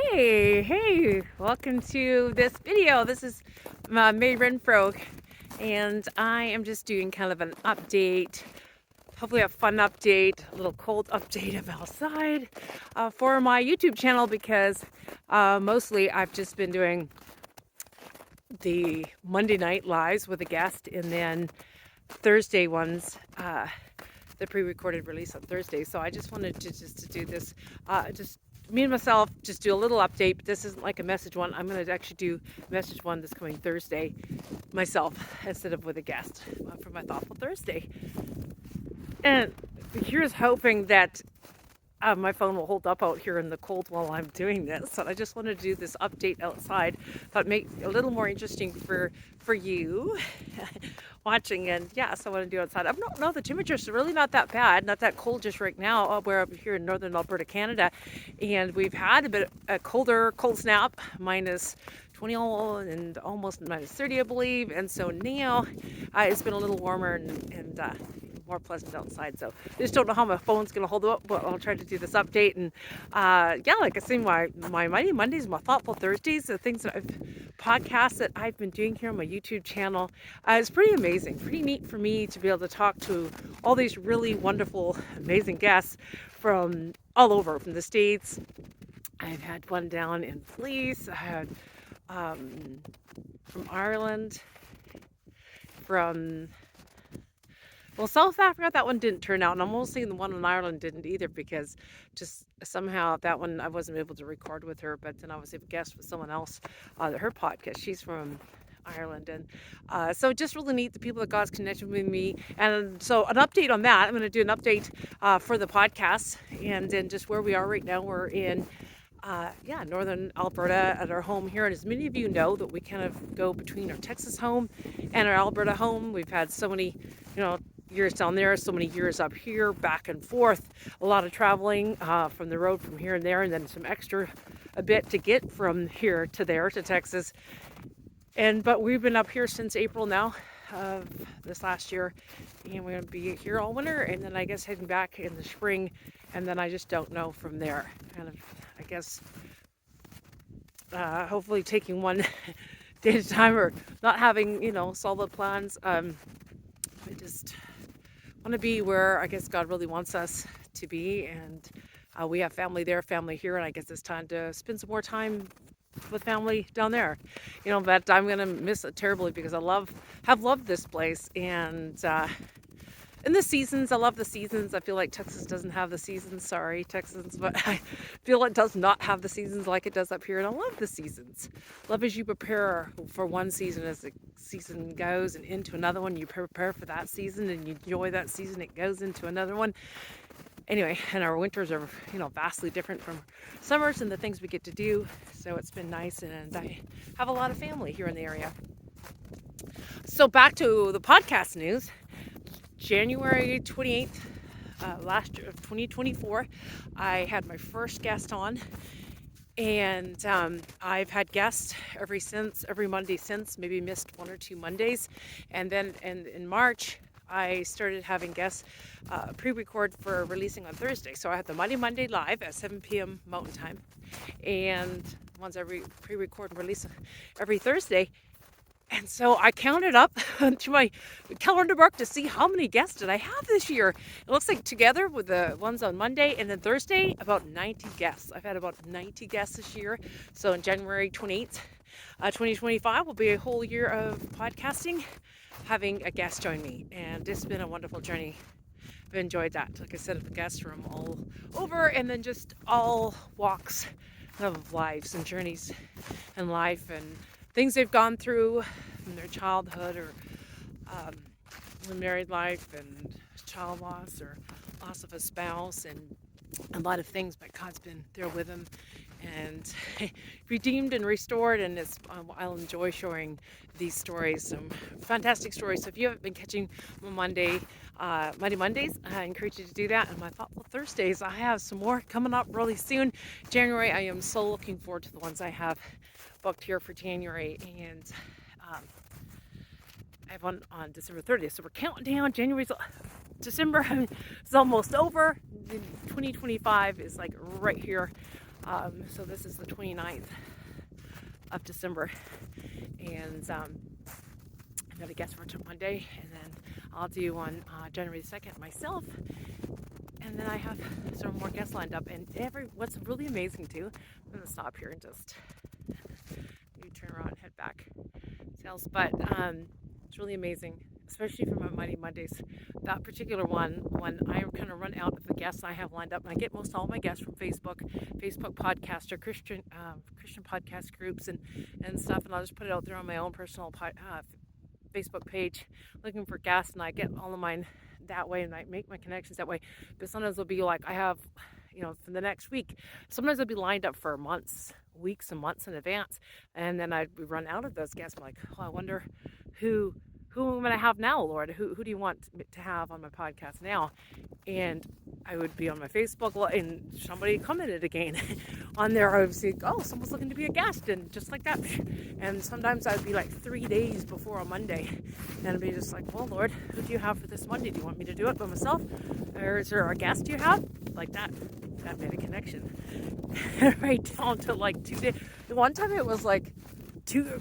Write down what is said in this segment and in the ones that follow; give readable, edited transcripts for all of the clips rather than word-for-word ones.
Hey, welcome to this video. This is May Renfro, and I am just doing kind of an update, hopefully a fun update, a little cold update of outside for my YouTube channel because mostly I've just been doing the Monday night lives with a guest and then Thursday ones, the pre-recorded release on Thursday. So I just wanted to do this, just me and myself, just do a little update. But this isn't like a message one. I'm going to actually do a message one this coming Thursday myself instead of with a guest for my Thoughtful Thursday. And here's hoping that my phone will hold up out here in the cold while I'm doing this. So I just wanted to do this update outside. Thought make it a little more interesting for you watching. And yeah, so I want to do outside. I don't know, the temperature's really not that bad, not that cold just right now. We're up here in northern Alberta, Canada, and we've had a bit a cold snap, minus 20 and almost minus 30, I believe. And so now it's been a little warmer and more pleasant outside. So I just don't know how my phone's going to hold up, but I'll try to do this update. And yeah, like I say, my Mighty Mondays, my Thoughtful Thursdays, the things that podcasts that I've been doing here on my YouTube channel, is pretty amazing, pretty neat for me to be able to talk to all these really wonderful, amazing guests from all over, from the States. I've had one down in Fleece. I had from Ireland, from South Africa. That one didn't turn out, and I'm almost saying the one in Ireland didn't either, because just somehow that one I wasn't able to record with her, but then I was a guest with someone else on her podcast. She's from Ireland, and so just really neat, the people that God's connected with me. And so an update on that, I'm going to do an update for the podcast, and then just where we are right now. We're in northern Alberta at our home here. And as many of you know, that we kind of go between our Texas home and our Alberta home. We've had so many, years down there, so many years up here, back and forth, a lot of traveling from the road from here and there, and then some extra a bit to get from here to there to Texas. But we've been up here since April now of this last year, and we're going to be here all winter, and then I guess heading back in the spring, and then I just don't know from there. Kind of, I guess, hopefully taking one day at a time, or not having, solid plans. I just want to be where I guess God really wants us to be, and we have family there, family here, and I guess it's time to spend some more time with family down there. But I'm gonna miss it terribly because I have loved this place, and in the seasons, I love the seasons. I feel like Texas doesn't have the seasons. Sorry, Texans, but I feel it does not have the seasons like it does up here, and I love the seasons. Love as you prepare for one season as the season goes and into another one. You prepare for that season and you enjoy that season. It goes into another one. Anyway, and our winters are, vastly different from summers and the things we get to do. So it's been nice, and I have a lot of family here in the area. So back to the podcast news. January 28th, last year of 2024, I had my first guest on, and I've had guests every Monday since, maybe missed one or two Mondays. And then in March, I started having guests pre-record for releasing on Thursday. So I had the Monday Live at 7 p.m. Mountain Time, and ones every pre-record and release every Thursday. And so I counted up to my calendar book to see how many guests did I have this year. It looks like together with the ones on Monday and then Thursday, about 90 guests. I've had about 90 guests this year. So in January 28th, 2025 will be a whole year of podcasting, having a guest join me. And it's been a wonderful journey. I've enjoyed that. Like I said, the guests from all over, and then just all walks of lives and journeys in life, and things they've gone through from their childhood, or married life and child loss, or loss of a spouse, and a lot of things. But God's been there with them and redeemed and restored, and I'll enjoy sharing these stories, some fantastic stories. So if you haven't been catching my Monday Mondays, I encourage you to do that. And my Thoughtful Thursdays, I have some more coming up really soon. January, I am so looking forward to the ones I have booked here for January, and I have one on December 30th. So we're counting down. December is almost over. 2025 is like right here So this is the 29th of December, and I've got a guest for Monday, and then I'll do on January 2nd myself, and then I have some more guests lined up. And what's really amazing too, I'm going to stop here and just turn around and head back sales, but it's really amazing, especially for my Mighty Mondays. That particular one, when I kind of run out of the guests I have lined up, and I get most all my guests from Facebook podcast or Christian podcast groups and stuff, and I'll just put it out there on my own personal Facebook page looking for guests, and I get all of mine that way, and I make my connections that way. But sometimes it'll be like I have, for the next week, sometimes I'll be lined up for weeks and months in advance, and then I'd run out of those guests. I'm like, I wonder who I'm going to have now, Lord. Who do you want to have on my podcast now? And I would be on my Facebook, and somebody commented again on there. I would see, someone's looking to be a guest, and just like that. And sometimes I'd be like 3 days before a Monday, and I'd be just like, well, Lord, who do you have for this Monday? Do you want me to do it by myself, or is there a guest you have? Like that. That made a connection right down to like 2 days. The one time it was like 2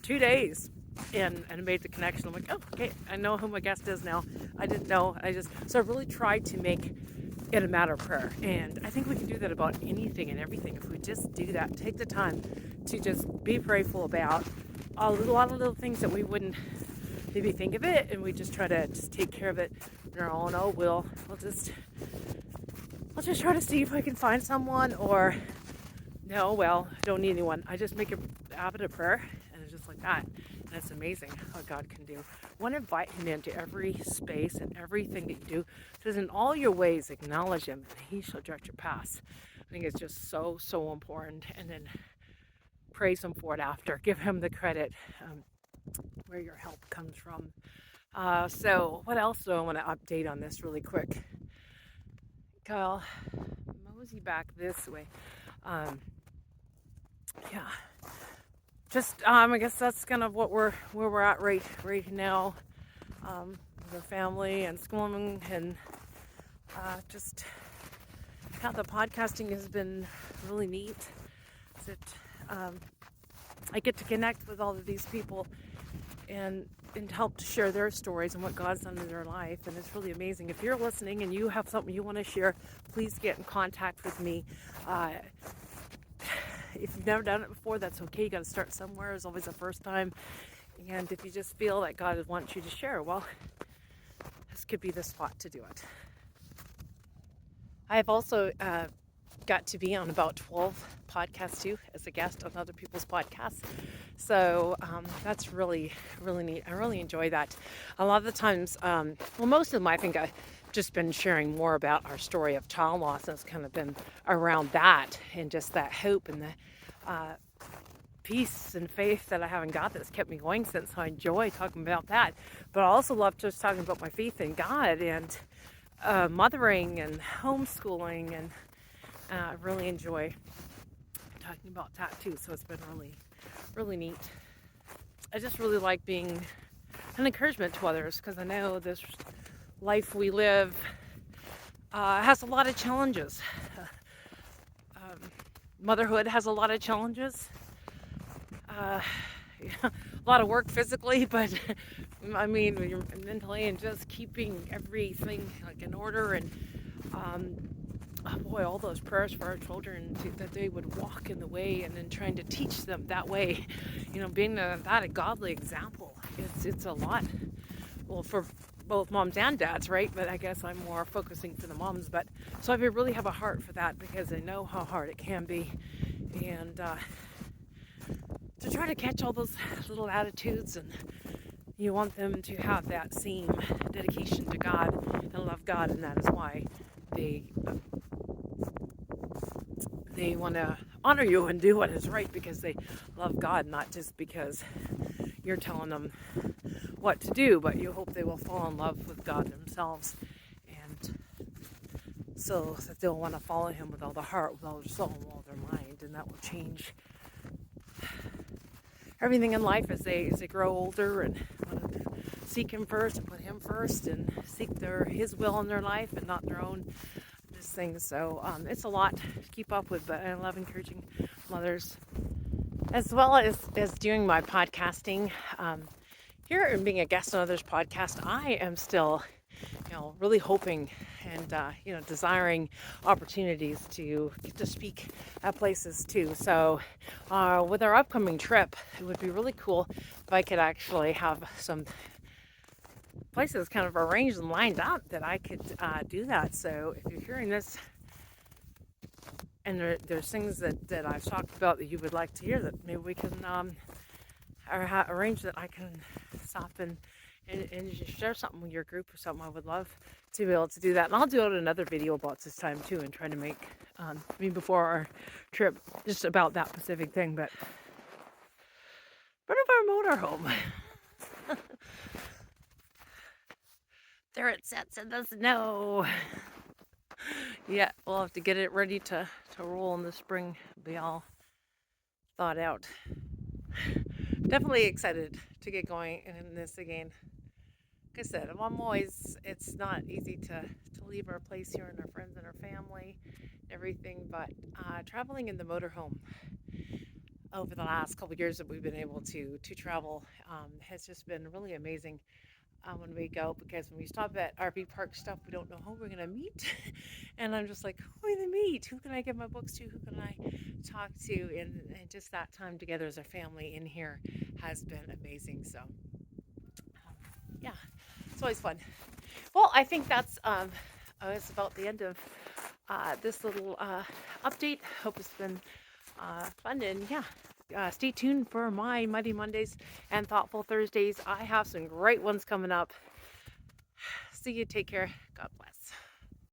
days. And I made the connection. I'm like, okay, I know who my guest is now. I didn't know. So I really tried to make it a matter of prayer. And I think we can do that about anything and everything. If we just do that, take the time to just be prayerful about a lot of little things that we wouldn't maybe think of it. And we just try to just take care of it in our own. We'll just try to see if I can find someone, or no, I don't need anyone. I just make a habit of prayer, and it's just like that. And it's amazing how God can do. I want to invite Him into every space and everything that you do. It says, in all your ways, acknowledge Him, and He shall direct your paths. I think it's just so, so important. And then praise Him for it after. Give Him the credit where your help comes from. So what else do I want to update on this really quick? Kyle, mosey back this way. I guess that's kind of where we're at right now, with the family and schooling, and just how the podcasting has been really neat. I get to connect with all of these people and help to share their stories and what God's done in their life, and it's really amazing. If you're listening and you have something you want to share, please get in contact with me. If you've never done it before, that's okay. You got to start somewhere. It's always the first time. And if you just feel that God wants you to share, well, this could be the spot to do it. I've also got to be on about 12 podcasts too as a guest on other people's podcasts. So that's really, really neat. I really enjoy that. A lot of the times, most of them, I think I've just been sharing more about our story of child loss, and it's kind of been around that and just that hope and the peace and faith that I haven't got that's kept me going since. So I enjoy talking about that. But I also love just talking about my faith in God and mothering and homeschooling, and I really enjoy talking about that too. So it's been really, really neat. I just really like being an encouragement to others, because I know this life we live has a lot of challenges. Motherhood has a lot of challenges. A lot of work physically, but I mean, you're mentally, and just keeping everything like in order. And all those prayers for our children that they would walk in the way, and then trying to teach them that way. Being a godly example. It's a lot. Well, for both moms and dads, right? But I guess I'm more focusing for the moms. But so I really have a heart for that, because I know how hard it can be, and to try to catch all those little attitudes, and you want them to have that same dedication to God and love God, and that is why they want to honor you and do what is right, because they love God, not just because you're telling them what to do, but you hope they will fall in love with God themselves, and so that they'll want to follow Him with all their heart, with all their soul, and all their mind, and that will change everything in life as they grow older and want to seek Him first and put Him first and seek His will in their life and not their own things. So it's a lot to keep up with, but I love encouraging mothers as well as doing my podcasting. Here and being a guest on others' podcast, I am still, really hoping and desiring opportunities to get to speak at places too. So, with our upcoming trip, it would be really cool if I could actually have some places kind of arranged and lined up that I could do that. So, if you're hearing this and there's things that I've talked about that you would like to hear, that maybe we can arrange that I can stop and just share something with your group or something. I would love to be able to do that. And I'll do another video about this time too and try to make, before our trip, just about that specific thing. But front of our motorhome, there it sits in the snow. Yeah, we'll have to get it ready to roll in the spring. Be all thought out. Definitely excited to get going in this again. Like I said, it's not easy to leave our place here and our friends and our family and everything, but traveling in the motorhome over the last couple of years that we've been able to travel has just been really amazing. When we go, because when we stop at RV park stuff, we don't know who we're gonna meet, and I'm just like, who are we gonna meet? Who can I give my books to? Who can I talk to? And just that time together as a family in here has been amazing. So yeah, it's always fun. Well, I think that's it's about the end of this little update. Hope it's been fun, and yeah. Stay tuned for my Mighty Mondays and Thoughtful Thursdays. I have some great ones coming up. See you. Take care. God bless.